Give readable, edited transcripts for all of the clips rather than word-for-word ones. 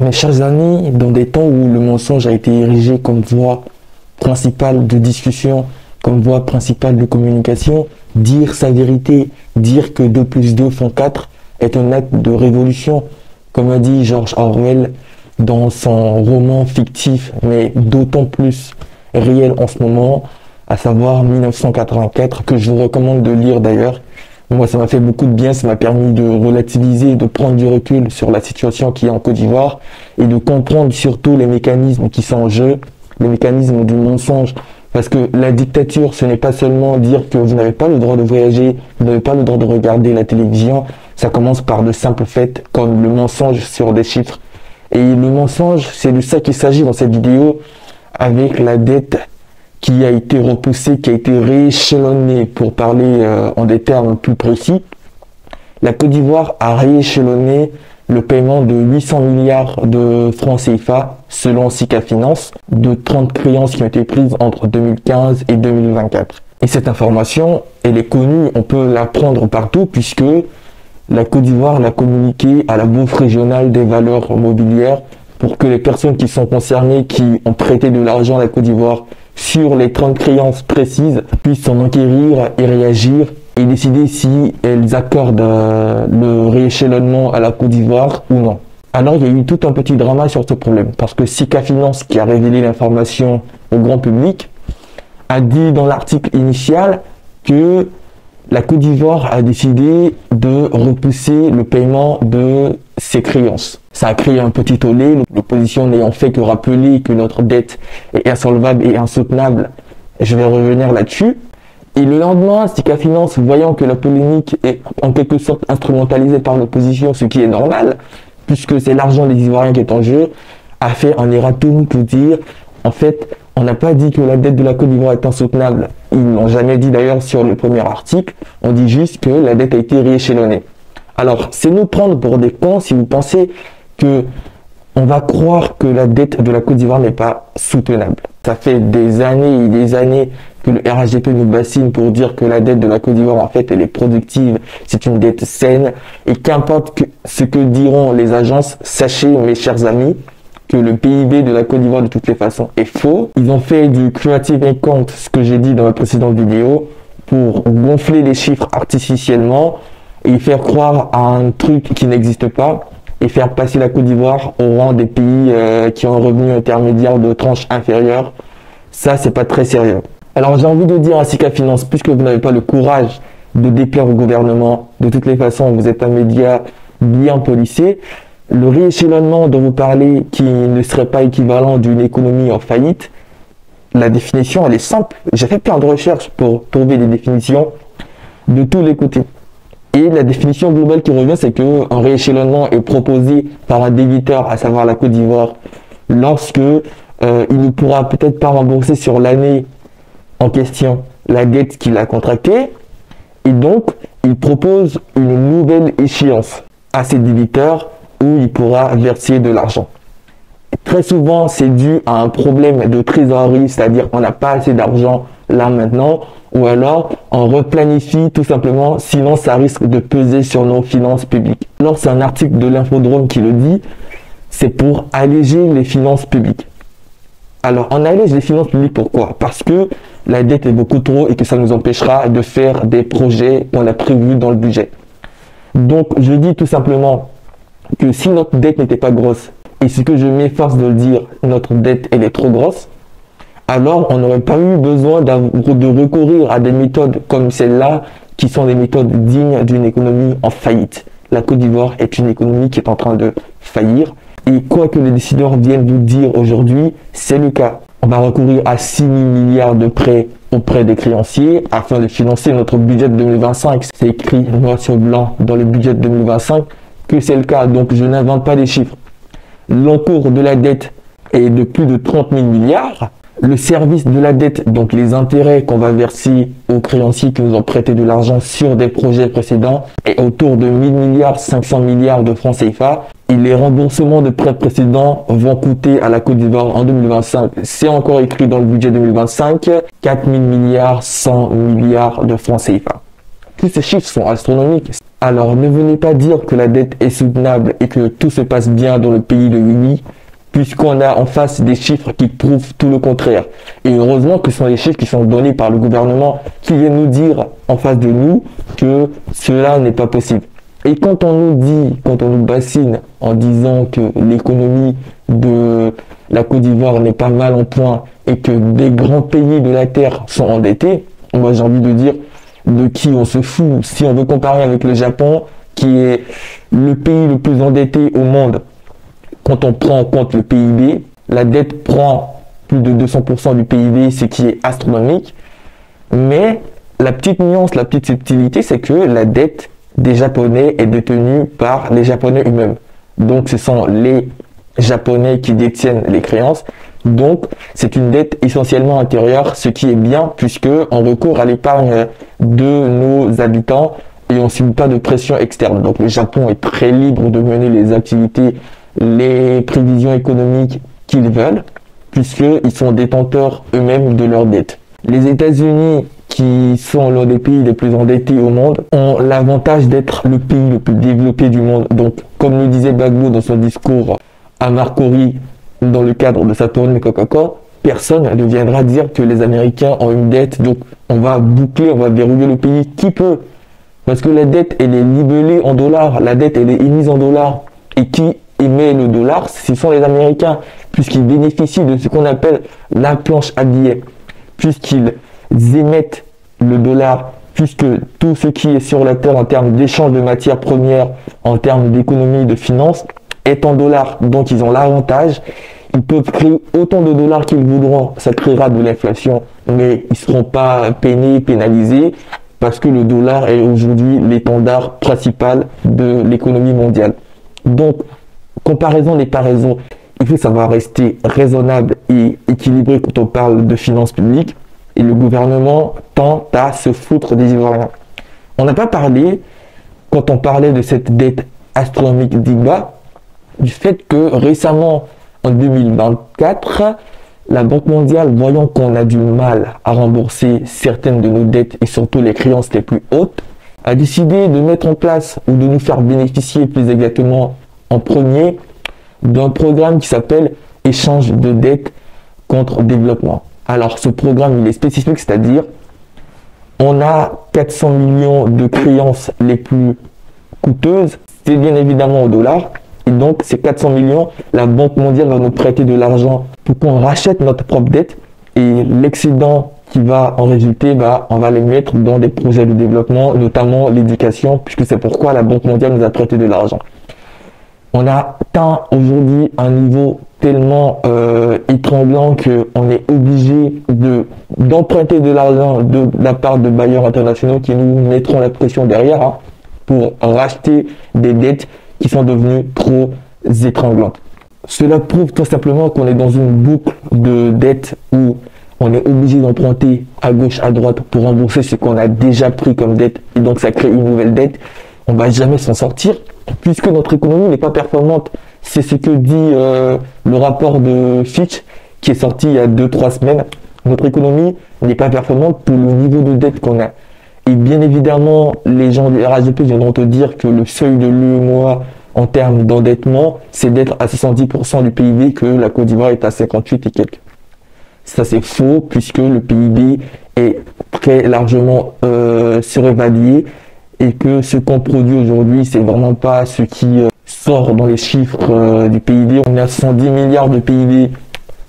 Mes chers amis, dans des temps où le mensonge a été érigé comme voie principale de discussion, comme voie principale de communication, dire sa vérité, dire que 2 plus 2 font 4 est un acte de révolution, comme a dit George Orwell dans son roman fictif, mais d'autant plus réel en ce moment, à savoir 1984, que je vous recommande de lire d'ailleurs. Moi, ça m'a fait beaucoup de bien, ça m'a permis de relativiser, de prendre du recul sur la situation qui est en Côte d'Ivoire et de comprendre surtout les mécanismes qui sont en jeu, les mécanismes du mensonge. Parce que la dictature, ce n'est pas seulement dire que vous n'avez pas le droit de voyager, vous n'avez pas le droit de regarder la télévision. Ça commence par de simples faits comme le mensonge sur des chiffres. Et le mensonge, c'est de ça qu'il s'agit dans cette vidéo, avec la dette qui a été repoussée, qui a été rééchelonnée, pour parler en des termes plus précis. La Côte d'Ivoire a rééchelonné le paiement de 800 milliards de francs CFA, selon Sika Finance, de 30 créances qui ont été prises entre 2015 et 2024. Et cette information, elle est connue, on peut la prendre partout, puisque la Côte d'Ivoire l'a communiqué à la Bourse régionale des valeurs mobilières pour que les personnes qui sont concernées, qui ont prêté de l'argent à la Côte d'Ivoire sur les 30 créances précises, puissent s'en enquérir et réagir et décider si elles accordent le rééchelonnement à la Côte d'Ivoire ou non. Alors il y a eu tout un petit drama sur ce problème, parce que Sika Finance, qui a révélé l'information au grand public, a dit dans l'article initial que la Côte d'Ivoire a décidé de repousser le paiement de ses créances. Ça a créé un petit tollé, l'opposition n'ayant fait que rappeler que notre dette est insolvable et insoutenable. Je vais revenir là-dessus. Et le lendemain, Sika Finance, voyant que la polémique est en quelque sorte instrumentalisée par l'opposition, ce qui est normal, puisque c'est l'argent des Ivoiriens qui est en jeu, a fait un erratum pour dire, en fait, on n'a pas dit que la dette de la Côte d'Ivoire est insoutenable. Ils n'ont jamais dit d'ailleurs sur le premier article. On dit juste que la dette a été rééchelonnée. Alors, c'est nous prendre pour des cons si vous pensez que on va croire que la dette de la Côte d'Ivoire n'est pas soutenable. Ça fait des années et des années que le RHDP nous bassine pour dire que la dette de la Côte d'Ivoire, en fait, elle est productive. C'est une dette saine. Et qu'importe ce que diront les agences, sachez, mes chers amis, que le PIB de la Côte d'Ivoire de toutes les façons est faux. Ils ont fait du creative account, ce que j'ai dit dans la précédente vidéo, pour gonfler les chiffres artificiellement et faire croire à un truc qui n'existe pas et faire passer la Côte d'Ivoire au rang des pays qui ont un revenu intermédiaire de tranche inférieure. Ça, c'est pas très sérieux. Alors j'ai envie de dire à Sika Finance, puisque vous n'avez pas le courage de déplaire au gouvernement, de toutes les façons, vous êtes un média bien policé. Le rééchelonnement dont vous parlez, qui ne serait pas équivalent d'une économie en faillite, la définition, elle est simple. J'ai fait plein de recherches pour trouver des définitions de tous les côtés. Et la définition globale qui revient, c'est qu'un rééchelonnement est proposé par un débiteur, à savoir la Côte d'Ivoire, lorsque il ne pourra peut-être pas rembourser sur l'année en question la dette qu'il a contractée, et donc il propose une nouvelle échéance à ses débiteurs où il pourra verser de l'argent. Très souvent, c'est dû à un problème de trésorerie, c'est-à-dire on n'a pas assez d'argent là maintenant, ou alors on replanifie tout simplement, sinon ça risque de peser sur nos finances publiques. Alors c'est un article de l'Infodrome qui le dit, c'est pour alléger les finances publiques. Alors on allège les finances publiques pourquoi? Parce que la dette est beaucoup trop et que ça nous empêchera de faire des projets qu'on a prévus dans le budget. Donc je dis tout simplement que si notre dette n'était pas grosse, et ce que je m'efforce de le dire, notre dette elle est trop grosse, alors on n'aurait pas eu besoin de recourir à des méthodes comme celle-là, qui sont des méthodes dignes d'une économie en faillite. La Côte d'Ivoire est une économie qui est en train de faillir, et quoi que les décideurs viennent nous dire aujourd'hui, c'est le cas. On va recourir à 6 000 milliards de prêts auprès des créanciers afin de financer notre budget de 2025. C'est écrit noir sur blanc dans le budget de 2025 que c'est le cas, donc je n'invente pas des chiffres. L'encours de la dette est de plus de 30 000 milliards. Le service de la dette, donc les intérêts qu'on va verser aux créanciers qui nous ont prêté de l'argent sur des projets précédents, est autour de 1000 milliards, 500 milliards de francs CFA. Et les remboursements de prêts précédents vont coûter à la Côte d'Ivoire en 2025, c'est encore écrit dans le budget 2025, 4 000 milliards, 100 milliards de francs CFA. Tous ces chiffres sont astronomiques. Alors, ne venez pas dire que la dette est soutenable et que tout se passe bien dans le pays de Winnie, puisqu'on a en face des chiffres qui prouvent tout le contraire. Et heureusement que ce sont les chiffres qui sont donnés par le gouvernement qui viennent nous dire en face de nous que cela n'est pas possible. Et quand on nous bassine en disant que l'économie de la Côte d'Ivoire n'est pas mal en point et que des grands pays de la Terre sont endettés, moi j'ai envie de dire de qui on se fout. Si on veut comparer avec le Japon, qui est le pays le plus endetté au monde, quand on prend en compte le PIB, la dette prend plus de 200% du PIB, ce qui est astronomique. Mais la petite nuance, la petite subtilité, c'est que la dette des Japonais est détenue par les Japonais eux-mêmes. Donc ce sont les Japonais qui détiennent les créances. Donc c'est une dette essentiellement intérieure, ce qui est bien puisque on recourt à l'épargne de nos habitants et on ne subit pas de pression externe. Donc le Japon est très libre de mener les activités, les prévisions économiques qu'ils veulent, puisqu'ils sont détenteurs eux-mêmes de leurs dettes. Les États-Unis, qui sont l'un des pays les plus endettés au monde, ont l'avantage d'être le pays le plus développé du monde. Donc, comme le disait Gbagbo dans son discours à Marcory, dans le cadre de sa tournée Coca-Cola, personne ne viendra dire que les Américains ont une dette, donc on va boucler, on va verrouiller le pays. Qui peut? Parce que la dette, elle est libellée en dollars, la dette, elle est émise en dollars. Et qui émet le dollar, ce sont les Américains, puisqu'ils bénéficient de ce qu'on appelle la planche à billets, puisqu'ils émettent le dollar, puisque tout ce qui est sur la terre en termes d'échange de matières premières, en termes d'économie, de finances, est en dollars. Donc ils ont l'avantage, ils peuvent créer autant de dollars qu'ils voudront, ça créera de l'inflation, mais ils ne seront pas pénalisés, parce que le dollar est aujourd'hui l'étendard principal de l'économie mondiale. Donc, comparaison n'est pas raison. Il faut savoir rester raisonnable et équilibré quand on parle de finances publiques. Et le gouvernement tente à se foutre des Ivoiriens. On n'a pas parlé, quand on parlait de cette dette astronomique d'Igba, du fait que récemment, en 2024, la Banque mondiale, voyant qu'on a du mal à rembourser certaines de nos dettes et surtout les créances les plus hautes, a décidé de mettre en place ou de nous faire bénéficier plus exactement en premier d'un programme qui s'appelle échange de dettes contre développement. Alors ce programme il est spécifique, c'est-à-dire on a 400 millions de créances les plus coûteuses, c'est bien évidemment au dollar, et donc ces 400 millions, la Banque mondiale va nous prêter de l'argent pour qu'on rachète notre propre dette et l'excédent qui va en résulter, on va les mettre dans des projets de développement, notamment l'éducation, puisque c'est pourquoi la Banque mondiale nous a prêté de l'argent. On a atteint aujourd'hui un niveau tellement étranglant qu'on est obligé d'emprunter de l'argent de la part de bailleurs internationaux qui nous mettront la pression derrière pour racheter des dettes qui sont devenues trop étranglantes. Cela prouve tout simplement qu'on est dans une boucle de dettes où on est obligé d'emprunter à gauche, à droite pour rembourser ce qu'on a déjà pris comme dette et donc ça crée une nouvelle dette. On va jamais s'en sortir puisque notre économie n'est pas performante. C'est ce que dit le rapport de Fitch qui est sorti il y a 2-3 semaines. Notre économie n'est pas performante pour le niveau de dette qu'on a. Et bien évidemment, les gens du RAGP viendront te dire que le seuil de l'UEMOA en termes d'endettement, c'est d'être à 70% du PIB, que la Côte d'Ivoire est à 58 et quelques. Ça c'est faux puisque le PIB est très largement surévalué et que ce qu'on produit aujourd'hui, c'est vraiment pas ce qui sort dans les chiffres du PIB. On a 110 milliards de PIB.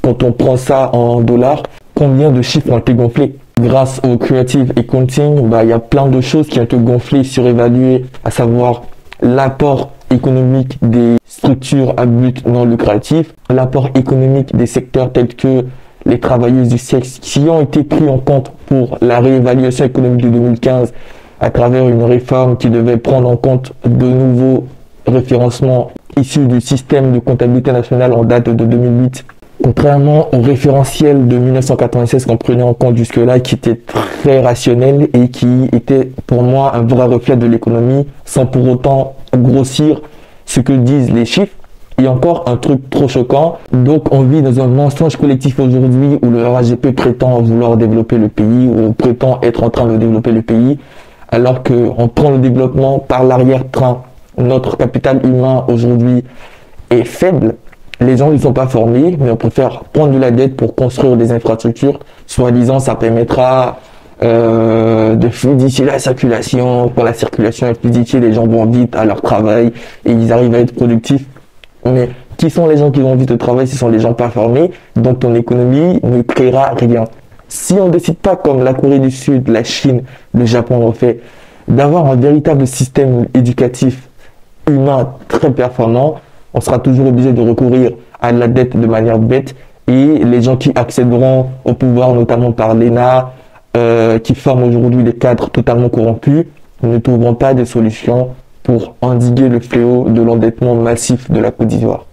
Quand on prend ça en dollars, combien de chiffres ont été gonflés? Grâce au Creative Accounting, il y a plein de choses qui ont été gonflées, surévaluées, à savoir l'apport économique des structures à but non lucratif, l'apport économique des secteurs tels que les travailleuses du sexe qui ont été pris en compte pour la réévaluation économique de 2015 à travers une réforme qui devait prendre en compte de nouveaux référencements issus du système de comptabilité nationale en date de 2008. Contrairement au référentiel de 1996 qu'on prenait en compte jusque-là, qui était très rationnel et qui était pour moi un vrai reflet de l'économie, sans pour autant grossir ce que disent les chiffres. Et encore un truc trop choquant. Donc on vit dans un mensonge collectif aujourd'hui où le RAGP prétend vouloir développer le pays ou prétend être en train de développer le pays, alors qu'on prend le développement par l'arrière-train. Notre capital humain aujourd'hui est faible. Les gens ne sont pas formés, mais on préfère prendre de la dette pour construire des infrastructures. Soi-disant, ça permettra de fluidifier la circulation. Quand la circulation est fluidifiée, les gens vont vite à leur travail et ils arrivent à être productifs. Mais qui sont les gens qui vont vite au travail? Ce sont les gens pas formés, donc ton économie ne créera rien. Si on ne décide pas, comme la Corée du Sud, la Chine, le Japon l'ont fait, d'avoir un véritable système éducatif humain très performant, on sera toujours obligé de recourir à la dette de manière bête, et les gens qui accéderont au pouvoir, notamment par l'ENA, qui forment aujourd'hui des cadres totalement corrompus, ne trouveront pas de solution pour endiguer le fléau de l'endettement massif de la Côte d'Ivoire.